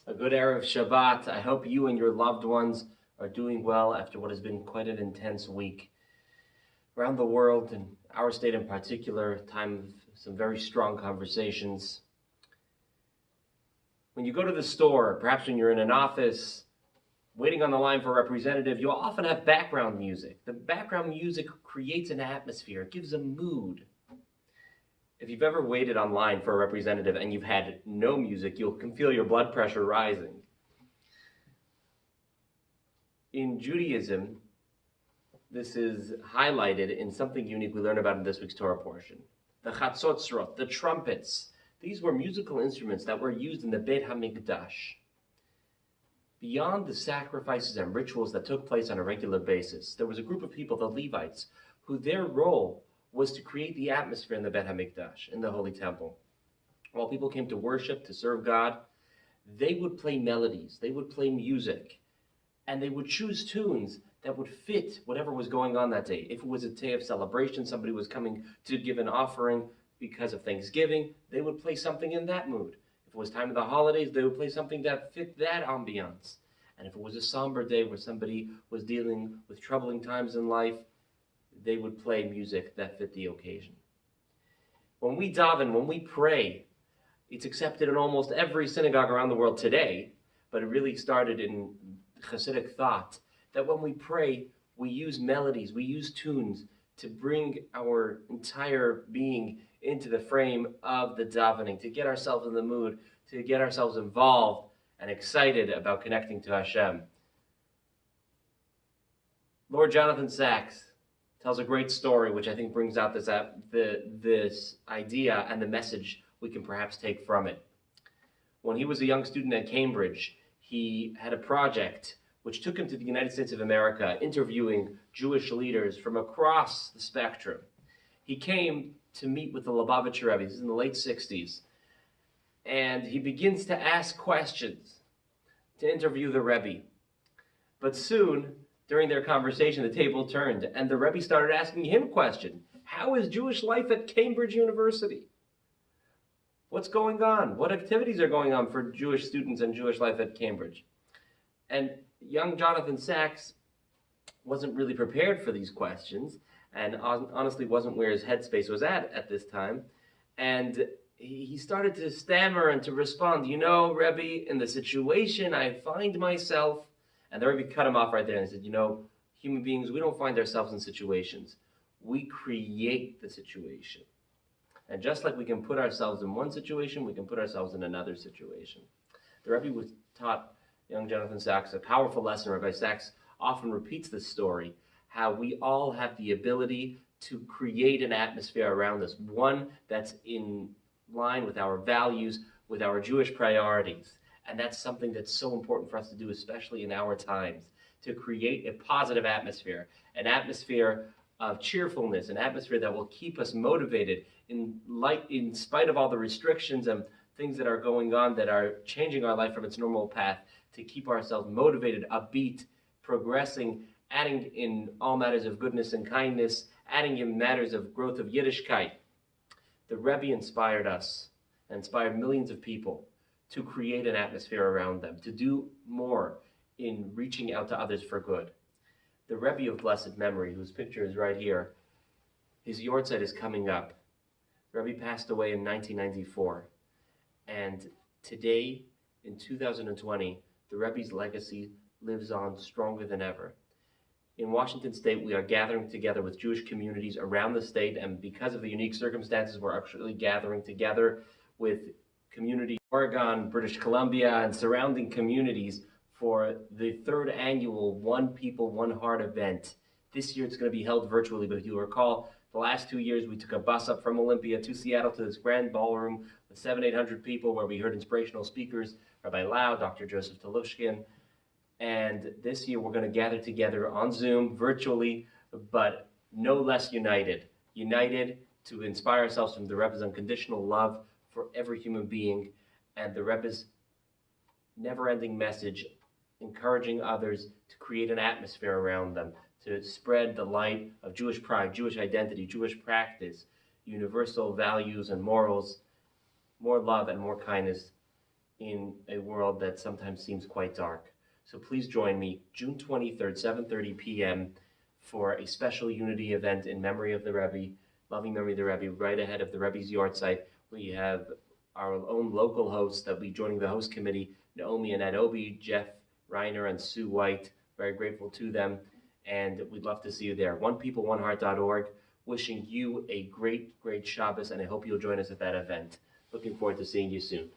A good erev Shabbat. I hope you and your loved ones are doing well after what has been quite an intense week. Around the world, and our state in particular, time of some very strong conversations. When you go to the store, perhaps when you're in an office, waiting on the line for a representative, you'll often have background music. The background music creates an atmosphere, it gives a mood. If you've ever waited online for a representative and you've had no music, you can feel your blood pressure rising. In Judaism, this is highlighted in something unique we learn about in this week's Torah portion. The chatzotzrot, the trumpets. These were musical instruments that were used in the Beit HaMikdash. Beyond the sacrifices and rituals that took place on a regular basis, there was a group of people, the Levites, who their role was to create the atmosphere in the Beit HaMikdash, in the Holy Temple. While people came to worship, to serve God, they would play melodies, they would play music, and they would choose tunes that would fit whatever was going on that day. If it was a day of celebration, somebody was coming to give an offering because of Thanksgiving, they would play something in that mood. If it was time of the holidays, they would play something that fit that ambiance. And if it was a somber day where somebody was dealing with troubling times in life, they would play music that fit the occasion. When we daven, when we pray, it's accepted in almost every synagogue around the world today, but it really started in Hasidic thought, that when we pray, we use melodies, we use tunes to bring our entire being into the frame of the davening, to get ourselves in the mood, to get ourselves involved and excited about connecting to Hashem. Lord Jonathan Sacks tells a great story, which I think brings out this idea and the message we can perhaps take from it. When he was a young student at Cambridge, he had a project which took him to the United States of America, interviewing Jewish leaders from across the spectrum. He came to meet with the Lubavitcher Rebbe. This is in the late 60s. And he begins to ask questions, to interview the Rebbe. But soon, during their conversation, the table turned, and the Rebbe started asking him questions. How is Jewish life at Cambridge University? What's going on? What activities are going on for Jewish students and Jewish life at Cambridge? And young Jonathan Sacks wasn't really prepared for these questions, and honestly wasn't where his headspace was at this time. And he started to stammer and to respond, Rebbe, in the situation I find myself. And the Rebbe cut him off right there and said, human beings, we don't find ourselves in situations. We create the situation. And just like we can put ourselves in one situation, we can put ourselves in another situation. The Rebbe was taught young Jonathan Sacks a powerful lesson. Rabbi Sacks often repeats this story, how we all have the ability to create an atmosphere around us, one that's in line with our values, with our Jewish priorities. And that's something that's so important for us to do, especially in our times, to create a positive atmosphere, an atmosphere of cheerfulness, an atmosphere that will keep us motivated in spite of all the restrictions and things that are going on that are changing our life from its normal path, to keep ourselves motivated, upbeat, progressing, adding in all matters of goodness and kindness, adding in matters of growth of Yiddishkeit. The Rebbe inspired us, and inspired millions of people to create an atmosphere around them, to do more in reaching out to others for good. The Rebbe of blessed memory, whose picture is right here, his yortzeit is coming up. The Rebbe passed away in 1994. And today, in 2020, the Rebbe's legacy lives on stronger than ever. In Washington State, we are gathering together with Jewish communities around the state, and because of the unique circumstances, we're actually gathering together with community Oregon, British Columbia, and surrounding communities for the third annual One People, One Heart event. This year it's going to be held virtually, but if you'll recall, the last 2 years we took a bus up from Olympia to Seattle to this grand ballroom with 700-800 people where we heard inspirational speakers, Rabbi Lau, Dr. Joseph Telushkin. And this year we're going to gather together on Zoom, virtually, but no less united. United to inspire ourselves from the Rebbe's unconditional love for every human being, and the Rebbe's never-ending message, encouraging others to create an atmosphere around them, to spread the light of Jewish pride, Jewish identity, Jewish practice, universal values and morals, more love and more kindness in a world that sometimes seems quite dark. So please join me June 23rd, 7:30 p.m. for a special unity event in memory of the Rebbe, loving memory of the Rebbe, right ahead of the Rebbe's yahrzeit. We have our own local hosts that will be joining the host committee, Naomi and Ed Obi, Jeff Reiner, and Sue White. Very grateful to them, and we'd love to see you there. onepeopleoneheart.org. Wishing you a great, great Shabbos, and I hope you'll join us at that event. Looking forward to seeing you soon.